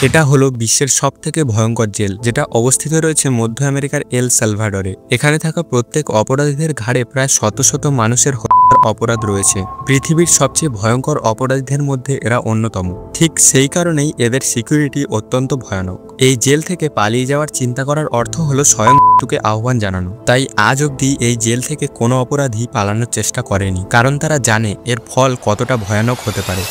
এটা হলো বিশ্বের সবথেকে ভয়ঙ্কর জেল, যেটা অবস্থিত রয়েছে মধ্য আমেরিকার এল সালভাডরে। এখানে থাকা প্রত্যেক অপরাধীদের ঘাড়ে প্রায় শত শত মানুষের হত্যার অপরাধ রয়েছে। পৃথিবীর সবচেয়ে ভয়ঙ্কর অপরাধীদের মধ্যে এরা অন্যতম। ঠিক সেই কারণেই এদের সিকিউরিটি অত্যন্ত ভয়ানক। এই জেল থেকে পালিয়ে যাওয়ার চিন্তা করার অর্থ হলো স্বয়ং মৃত্যুকে আহ্বান জানানো। তাই আজ অবধি এই জেল থেকে কোনো অপরাধী পালানোর চেষ্টা করেনি, কারণ তারা জানে এর ফল কতটা ভয়ানক হতে পারে।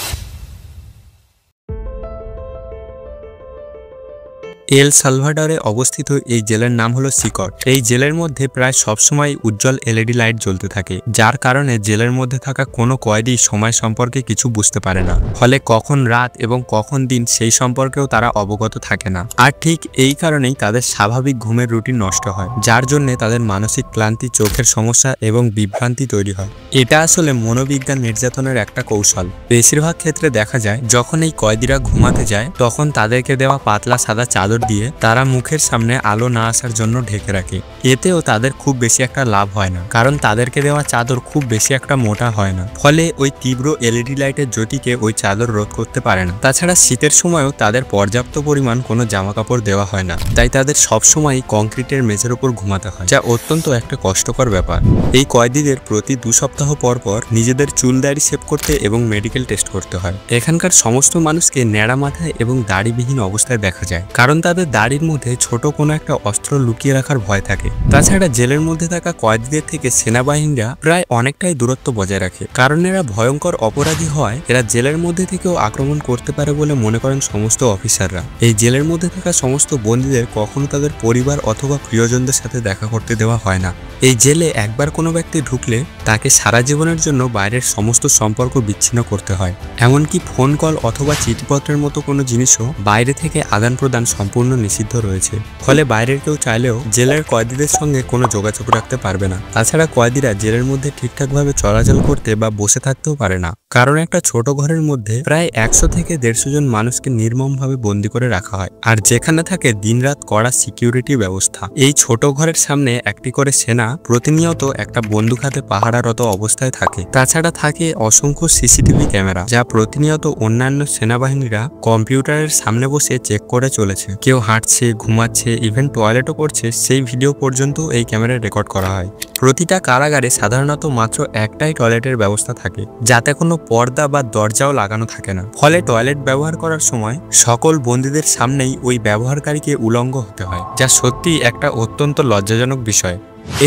এল সালভাডরে অবস্থিত এই জেলের নাম হলো সিকট। এই জেলের মধ্যে প্রায় সবসময় উজ্জ্বল এলইডি লাইট জ্বলতে থাকে, যার কারণে জেলের মধ্যে থাকা কোনো কয়েদি সময় সম্পর্কে কিছু বুঝতে পারে না। ফলে কখন রাত এবং কখন দিন সেই সম্পর্কেও তারা অবগত থাকে না। আর ঠিক এই কারণেই তাদের স্বাভাবিক ঘুমের রুটিন নষ্ট হয়, যার জন্য তাদের মানসিক ক্লান্তি, চোখের সমস্যা এবং বিভ্রান্তি তৈরি হয়। এটা আসলে মনোবিজ্ঞান নির্যাতনের একটা কৌশল। বেশিরভাগ ক্ষেত্রে দেখা যায় যখন এই কয়েদিরা ঘুমাতে যায় তখন তাদেরকে দেওয়া পাতলা সাদা চাদর দিয়ে তারা মুখের সামনে আলো না আসার জন্য ঢেকে রাখে। এতেও তাদের খুব বেশি একটা লাভ হয় না, কারণ তাদেরকে দেওয়া চাদর খুব বেশি একটা মোটা হয় না। ফলে ওই তীব্র এলইডি লাইটের জ্যোতিকে ওই চাদর রোধ করতে পারে না। তাছাড়া শীতের সময়ও তাদের পর্যাপ্ত পরিমাণ কোনো জামা কাপড় দেওয়া হয় না, তাই তাদের সবসময় কংক্রিটের মেঝের উপর ঘুমাতে হয়, যা অত্যন্ত একটা কষ্টকর ব্যাপার। এই কয়েদিদের প্রতি 2 সপ্তাহ পর পর নিজেদের চুল দাড়ি শেভ করতে এবং মেডিকেল টেস্ট করতে হয়। এখানকার সমস্ত মানুষকে ন্যাড়া মাথায় এবং দাড়িবিহীন অবস্থায় দেখা যায়, কারণ তাদের দাড়ির মধ্যে ছোট কোনো একটা অস্ত্র লুকিয়ে রাখার ভয় থাকে। তাছাড়া জেলের মধ্যে থাকা কয়েদিদের থেকে সেনাবাহিনীরা প্রায় অনেকটাই দূরত্ব বজায় রাখে, কারণ এরা ভয়ঙ্কর অপরাধী হয়। এরা জেলের মধ্যে থেকেও আক্রমণ করতে পারে বলে মনে করেন সমস্ত অফিসাররা। এই জেলের মধ্যে থাকা সমস্ত বন্দীদের কখনো তাদের পরিবার অথবা প্রিয়জনদের সাথে দেখা করতে দেওয়া হয় না। এই জেলে একবার কোনো ব্যক্তি ঢুকলে তাকে সারা জীবনের জন্য বাইরের সমস্ত সম্পর্ক বিচ্ছিন্ন করতে হয়। এমনকি ফোন কল অথবা চিঠিপত্রের মতো কোনো জিনিসও বাইরে থেকে আদান প্রদান সম্পূর্ণ নিষিদ্ধ রয়েছে। ফলে বাইরের কেউ চাইলেও জেলের কয়েদিদের সঙ্গে কোনো যোগাযোগ রাখতে পারবে না। তাছাড়া কয়েদিরা জেলের মধ্যে ঠিকঠাকভাবে চলাচল করতে বা বসে থাকতেও পারে না, কারণ একটা ছোট ঘরের মধ্যে প্রায় 100 থেকে 150 জন মানুষকে নির্মমভাবে বন্দী করে রাখা হয়, আর যেখানে থাকে দিনরাত কড়া সিকিউরিটি ব্যবস্থা। এই ছোট ঘরের সামনে একটি করে সেনা প্রতিনিয়ত একটা বন্দুক হাতে পাহারারত অবস্থায় থাকে। তাছাড়া থাকে অসংখ্য সিসিটিভি ক্যামেরা, যা প্রতিনিয়ত অন্যান্য সেনাবাহিনীরা কম্পিউটারের সামনে বসে চেক করে চলেছে। কেউ হাঁটছে, ঘুমাচ্ছে, ইভেন টয়লেটও করছে, সেই ভিডিও পর্যন্ত এই ক্যামেরায় রেকর্ড করা হয়। প্রতিটা কারাগারে সাধারণত মাত্র একটাই টয়লেটের ব্যবস্থা থাকে, যাতে কোনো পর্দা বা দরজাও লাগানো থাকে না। ফলে টয়লেট ব্যবহার করার সময় সকল বন্দীদের সামনেই ওই ব্যবহারকারীকে উলঙ্গ হতে হয়, যা সত্যি একটা অত্যন্ত লজ্জাজনক বিষয়।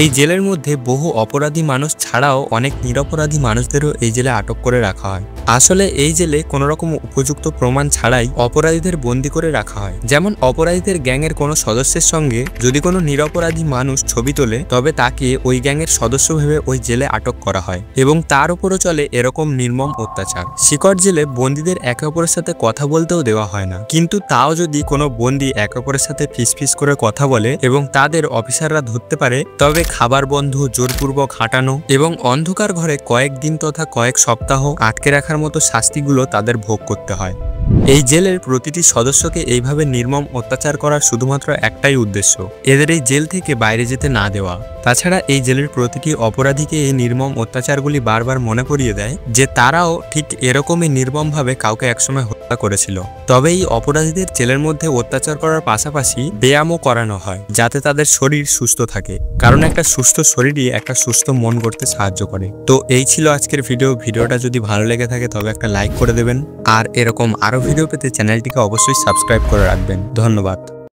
এই জেলের মধ্যে বহু অপরাধী মানুষ ছাড়াও অনেক নিরপরাধী মানুষদেরও এই জেলে আটক করে রাখা হয়। আসলে এই জেলে কোনো রকম উপযুক্ত প্রমাণ ছাড়াই অপরাধীদের বন্দী করে রাখা হয়। যেমন অপরাধীদের গ্যাংয়ের কোনো সদস্যের সঙ্গে যদি কোনো নিরপরাধী মানুষ ছবি তোলে, তবে তাকে ওই গ্যাংয়ের সদস্য ভেবে ওই জেলে আটক করা হয় এবং তার উপরও চলে এরকম নির্মম অত্যাচার। সিকট জেলে বন্দীদের একে অপরের সাথে কথা বলতেও দেওয়া হয় না, কিন্তু তাও যদি কোনো বন্দী একে অপরের সাথে ফিসফিস করে কথা বলে এবং তাদের অফিসাররা ধরতে পারে, তবে খাবার বন্ধ, জোরপূর্বক হাঁটানো এবং অন্ধকার ঘরে কয়েকদিন তথা কয়েক সপ্তাহ আটকে রাখার মতো শাস্তিগুলো তাদের ভোগ করতে হয়। এই জেলের প্রতিটি সদস্যকে এইভাবে নির্মম অত্যাচার করার শুধুমাত্র একটাই উদ্দেশ্য, এদের এই জেল থেকে বাইরে যেতে না দেওয়া। তাছাড়া এই জেলের প্রতিটি অপরাধীকে এই নির্মম অত্যাচারগুলি বারবার মনে করিয়ে দেয় যে তারাও ঠিক এরকমই নির্মমভাবে কাউকে একসময় হত্যা করেছিল। তবে এই অপরাধীদের জেলের মধ্যে অত্যাচার করার পাশাপাশি ব্যায়ামও করানো হয়, যাতে তাদের শরীর সুস্থ থাকে, কারণ একটা সুস্থ শরীরই একটা সুস্থ মন গড়তে সাহায্য করে। তো এই ছিল আজকের ভিডিওটা যদি ভালো লেগে থাকে তবে একটা লাইক করে দেবেন, আর এরকম আরো ভিডিও পেতে চ্যানেলটিকে অবশ্যই সাবস্ক্রাইব করে রাখবেন। ধন্যবাদ।